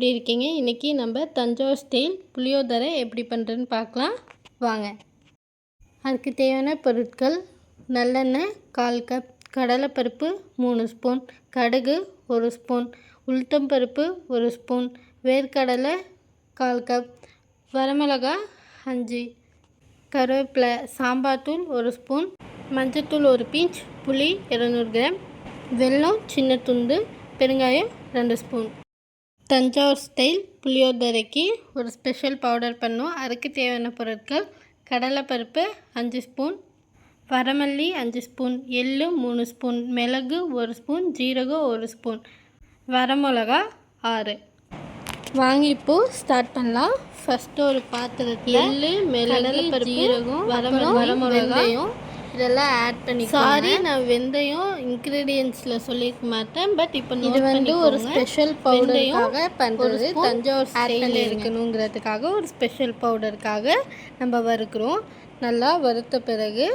எப்படி இருக்கீங்க? இன்றைக்கி நம்ம தஞ்சாவூர் ஸ்டைல் புளியோதரை எப்படி பண்ணுறதுன்னு பார்க்கலாம் வாங்க. அதுக்கு தேவையான பொருட்கள்: நல்லெண்ணெய் 1/4 கப், கடலைப்பருப்பு 3 ஸ்பூன், கடுகு 1 ஸ்பூன், உளுத்தம்பருப்பு 1 ஸ்பூன், வேர்க்கடலை 1/4 கப், வரமிளகாய் 5, கருவேப்பிலை, சாம்பார் தூள் 1 ஸ்பூன், மஞ்சள்தூள் 1 பிஞ்ச், புளி 200 கிராம், வெல்லம் சின்ன துண்டு, பெருங்காயம் 2 ஸ்பூன். தஞ்சாவூர் ஸ்டைல் புளியோதரைக்கு ஒரு ஸ்பெஷல் பவுடர் பண்ணும். அதுக்கு தேவையான பொருட்கள்: கடலைப்பருப்பு 5 ஸ்பூன், வரமல்லி 5 ஸ்பூன், எள்ளு 3 ஸ்பூன், மிளகு 1 ஸ்பூன், ஜீரகம் 1 ஸ்பூன், வரமிளகா 6. வாங்க இப்போது ஸ்டார்ட் பண்ணலாம். ஃபஸ்ட்டு ஒரு பாத்திரத்தில் எள்ளு, மிளகு, ஜீரகம், வரமிளகாயும் இதெல்லாம் ஆட் பண்ணி. சாரி, நான் வெந்தயம் இன்க்ரீடியன்ஸில் சொல்லியிருக்க மாட்டேன், பட் இப்போ இது வந்து ஒரு ஸ்பெஷல் பவுடருக்காக பண்ணுறது. தஞ்சாவூர் ஸ்டைலில் இருக்கணுங்கிறதுக்காக ஒரு ஸ்பெஷல் பவுடருக்காக நம்ம வறுக்கிறோம். நல்லா வறுத்த பிறகு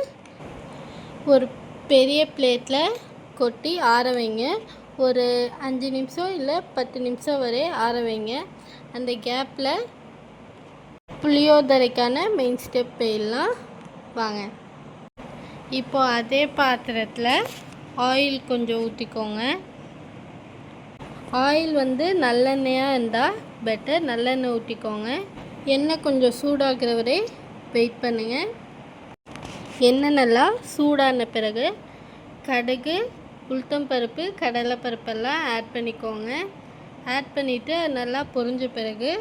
ஒரு பெரிய பிளேட்டில் கொட்டி ஆற வைங்க. ஒரு 5 நிமிஷம் இல்லை 10 நிமிஷம் வரை ஆற வைங்க. அந்த கேப்பில் புளியோதரைக்கான மெயின் ஸ்டெப் போயிடலாம் வாங்க. இப்போது அதே பாத்திரத்தில் ஆயில் கொஞ்சம் ஊற்றிக்கோங்க. ஆயில் வந்து நல்லெண்ணெயாக இருந்தால் பெட்டர். நல்லெண்ணெய் ஊற்றிக்கோங்க. எண்ணெய் கொஞ்சம் சூடாகிற வரை வெயிட் பண்ணுங்கள். எண்ணெய் நல்லா சூடான பிறகு கடுகு, உளுத்தம்பருப்பு, கடலைப்பருப்பெல்லாம் ஆட் பண்ணிக்கோங்க. ஆட் பண்ணிவிட்டு நல்லா பொரிஞ்ச பிறகு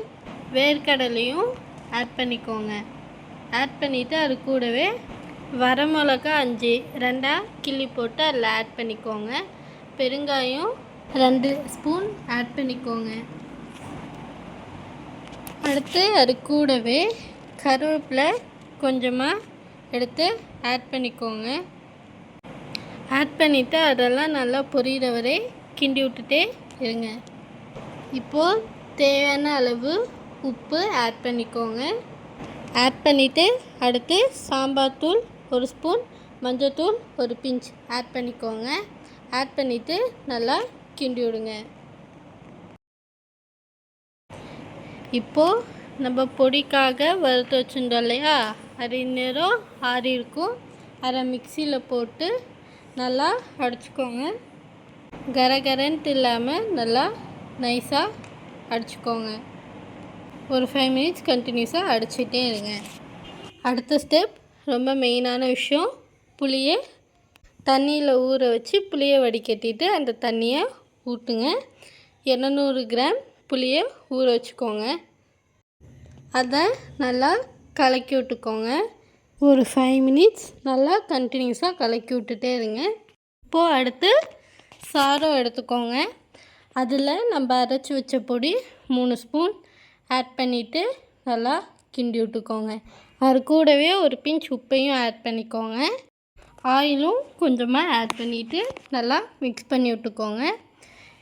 வேர்க்கடலையும் ஆட் பண்ணிக்கோங்க. ஆட் பண்ணிவிட்டு அது கூடவே வரமிளகா 5 2ஆக கிள்ளி போட்டு அதில் ஆட் பண்ணிக்கோங்க. பெருங்காயம் 2 ஸ்பூன் ஆட் பண்ணிக்கோங்க. அடுத்து அது கூடவே கருவேப்பிலை கொஞ்சமாக எடுத்து ஆட் பண்ணிக்கோங்க. ஆட் பண்ணிவிட்டு அதெல்லாம் நல்லா பொரியிற வரை கிண்டி விட்டுட்டே இருங்க. இப்போது தேவையான அளவு உப்பு ஆட் பண்ணிக்கோங்க. ஆட் பண்ணிவிட்டு அடுத்து சாம்பார் தூள் 1 ஸ்பூன், மஞ்சள்தூள் 1 பிஞ்ச் ஆட் பண்ணிக்கோங்க. ஆட் பண்ணிவிட்டு நல்லா கிண்டி விடுங்க. இப்போது நம்ம பொடிக்காக வறுத்து வச்சுருந்தோம் இல்லையா, அது இந்நேரம் ஆறி இருக்கும். அதை மிக்சியில் போட்டு நல்லா அடிச்சுக்கோங்க. கரகரன்ட்டு இல்லாமல் நல்லா நைஸாக அடிச்சுக்கோங்க. ஒரு 5 மினிட்ஸ் கண்டினியூஸாக அடிச்சிட்டே இருங்க. அடுத்த ஸ்டெப் ரொம்ப மெயினான விஷயம். புளியை தண்ணியில் ஊற வச்சு புளியை வடிகட்டிட்டு அந்த தண்ணியை ஊற்றுங்க. 200 கிராம் புளியை ஊற வச்சுக்கோங்க. அதை நல்லா கலக்கி விட்டுக்கோங்க. ஒரு 5 மினிட்ஸ் நல்லா கண்டினியூஸாக கலக்கி விட்டுட்டே இருங்க. இப்போது அடுத்து சாதம் எடுத்துக்கோங்க. அதில் நம்ம அரைச்சி வச்ச பொடி 3 ஸ்பூன் ஆட் பண்ணிவிட்டு நல்லா கிண்டி விட்டுக்கோங்க. அது கூடவே ஒரு பிஞ்ச் உப்பையும் ஆட் பண்ணிக்கோங்க. ஆயிலும் கொஞ்சமாக ஆட் பண்ணிவிட்டு நல்லா மிக்ஸ் பண்ணி விட்டுக்கோங்க.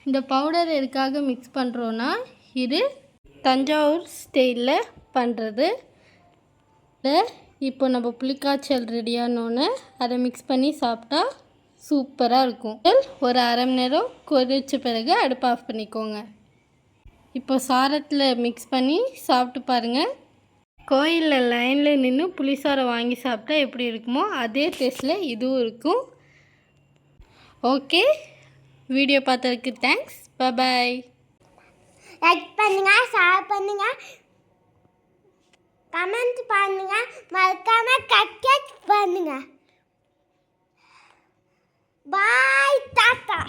இந்த பவுடர் எதுக்காக மிக்ஸ் பண்ணுறோன்னா, இது தஞ்சாவூர் ஸ்டைலில் பண்ணுறது. இப்போ நம்ம புளிக்காய்ச்சல் ரெடியானோன்னு அதை மிக்ஸ் பண்ணி சாப்பிட்டா சூப்பராக இருக்கும். ஒரு அரை மணி நேரம் கொதித்த பிறகு அடுப்பு ஆஃப் பண்ணிக்கோங்க. இப்போ சாதத்தில் மிக்ஸ் பண்ணி சாப்பிட்டு பாருங்கள். கோயிலில் லைனில் நின்று புளிசாரம் வாங்கி சாப்பிட்டா எப்படி இருக்குமோ அதே டேஸ்ட்டில் இதுவும் இருக்கும். ஓகே, வீடியோ பார்த்ததுக்கு தேங்க்ஸ். பாய். லைக் பண்ணுங்கள், ஷேர் பண்ணுங்கள், கமெண்ட் பண்ணுங்கள், மறக்காமல் சப்ஸ்கிரைப் பண்ணுங்கள். பாய், டாட்டா.